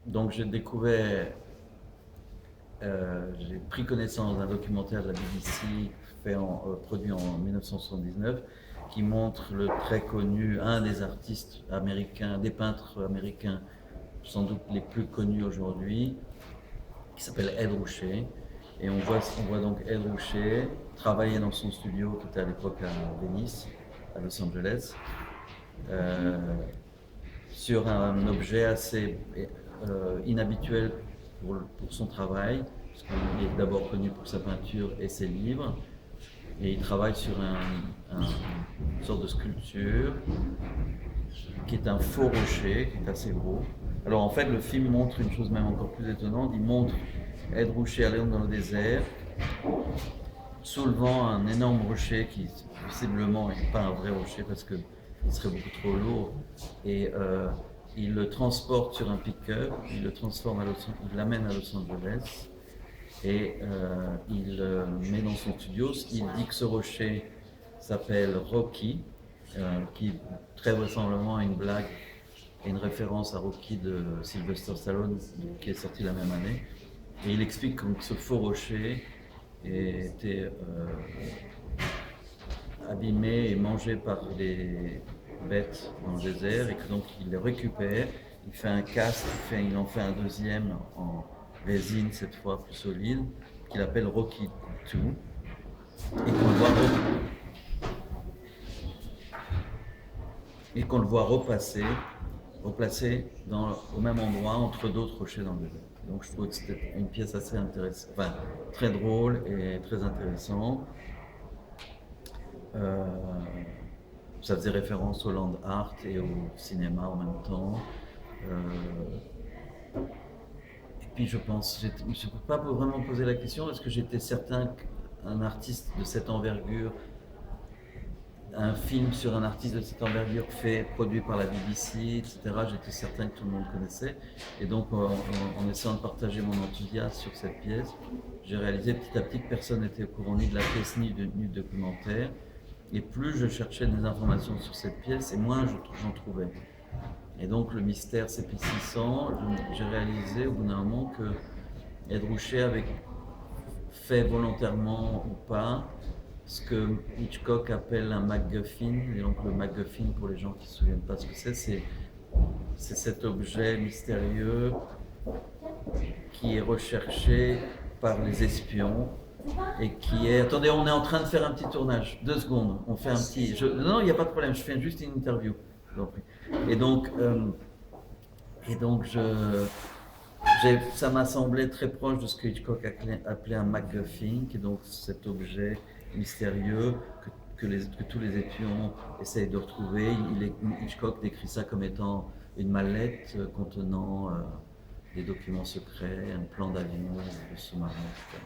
donc j'ai pris connaissance d'un documentaire de la BBC produit en 1979 qui montre le très connu, un des artistes américains, des peintres américains sans doute les plus connus aujourd'hui, qui s'appelle Ed Ruscha. Et on voit donc Ed Ruscha travailler dans son studio qui était à l'époque à Venice, à Los Angeles, euh, sur un objet assez inhabituel pour son travail, parce qu'il est d'abord connu pour sa peinture et ses livres. Et il travaille sur une sorte de sculpture qui est un faux rocher, qui est assez gros. Alors en fait, le film montre une chose même encore plus étonnante. Il montre Ed Ruscha allant dans le désert, soulevant un énorme rocher qui visiblement n'est pas un vrai rocher parce qu'il serait beaucoup trop lourd. Et il le transporte sur un pick-up, il l'amène à Los Angeles et il le met dans son studio. Il dit que ce rocher s'appelle Rocky, qui très vraisemblablement a une blague et une référence à Rocky de Sylvester Stallone qui est sorti la même année. Et il explique que ce faux rocher était abîmé et mangé par les bêtes dans le désert et que donc il le récupère, il fait un casque, il en fait un deuxième en résine cette fois plus solide qu'il appelle Rocky 2 et qu'on le voit replacer au même endroit entre d'autres rochers dans le désert. Donc je trouve que c'était une pièce assez intéressante, enfin très drôle et très intéressant. Euh, Ça faisait référence au land art et au cinéma en même temps. Et puis je pense, je ne peux pas vraiment poser la question, est-ce que j'étais certain qu'un artiste de cette envergure, un film sur un artiste de cette envergure produit par la BBC, etc., j'étais certain que tout le monde connaissait. Et donc en essayant de partager mon enthousiasme sur cette pièce, j'ai réalisé petit à petit que personne n'était au courant ni de la pièce ni du documentaire. Et plus je cherchais des informations sur cette pièce, et moins j'en trouvais. Et donc le mystère s'épaississant, j'ai réalisé au bout d'un moment que Ed Ruscha avait fait volontairement ou pas ce que Hitchcock appelle un MacGuffin. Et donc le MacGuffin, pour les gens qui ne se souviennent pas ce que c'est cet objet mystérieux qui est recherché par les espions et qui est... Attendez, on est en train de faire un petit tournage. 2 secondes, on fait un petit... Non, il n'y a pas de problème, je fais juste une interview. Et donc, ça m'a semblé très proche de ce que Hitchcock appelait un MacGuffin, qui est donc cet objet mystérieux que tous les épions essayent de retrouver. Hitchcock décrit ça comme étant une mallette contenant des documents secrets, un plan d'avion, de sous-marin, etc.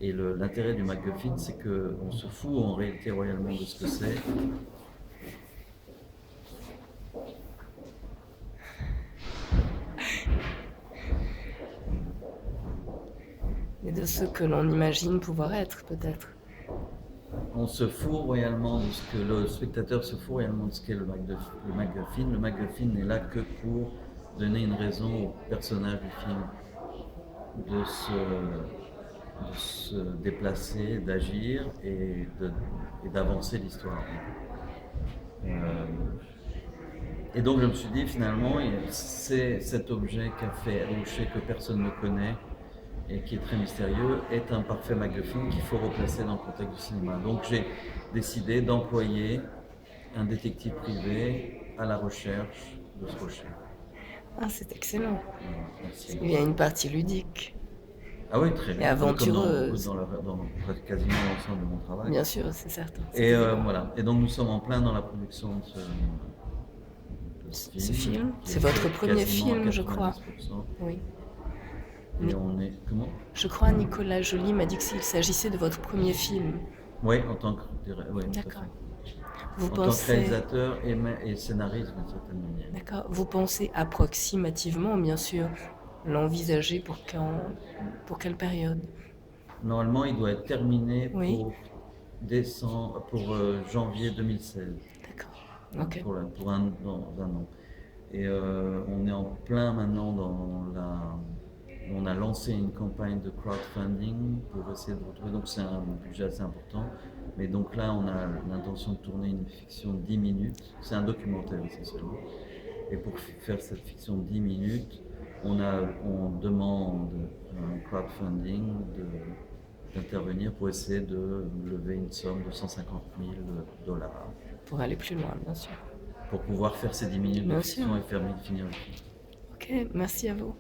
Et l'intérêt du MacGuffin, c'est qu'on se fout en réalité royalement de ce que c'est. Et de ce que l'on imagine pouvoir être, peut-être. On se fout royalement de ce que le spectateur se fout royalement de ce qu'est le MacGuffin. Le MacGuffin n'est là que pour donner une raison au personnage du film de se déplacer, d'agir et d'avancer l'histoire. Et donc je me suis dit finalement, c'est cet objet qu'a fait Ruscha que personne ne connaît et qui est très mystérieux, est un parfait MacGuffin qu'il faut replacer dans le contexte du cinéma. Donc j'ai décidé d'employer un détective privé à la recherche de ce rocher. Ah, c'est excellent. Merci. Il y a une partie ludique. Ah oui, très bien. Et aventureuse. Comme dans quasiment l'ensemble de mon travail. Bien sûr, c'est certain. Et voilà. Et donc nous sommes en plein dans la production de ce film. C'est votre premier film, je crois. Oui. Et on est... Comment ? Je crois Nicolas Joly m'a dit qu'il s'agissait de votre premier film. Oui, en tant que... Oui, d'accord. En tant que réalisateur et scénariste, d'une certaine manière. D'accord. Vous pensez approximativement, bien sûr, l'envisager pour quelle période ? Normalement, il doit être terminé oui. pour janvier 2016. D'accord. Ok. Dans un an. Et on est en plein maintenant dans lancé une campagne de crowdfunding pour essayer de retrouver, donc c'est un budget assez important, mais donc là on a l'intention de tourner une fiction de 10 minutes, c'est un documentaire essentiellement, et pour faire cette fiction de 10 minutes, on demande un crowdfunding d'intervenir pour essayer de lever une somme de 150 000 dollars Pour aller plus loin, bien sûr. pour pouvoir faire ces 10 minutes de Bien fiction sûr. et finir le film. Ok, merci à vous.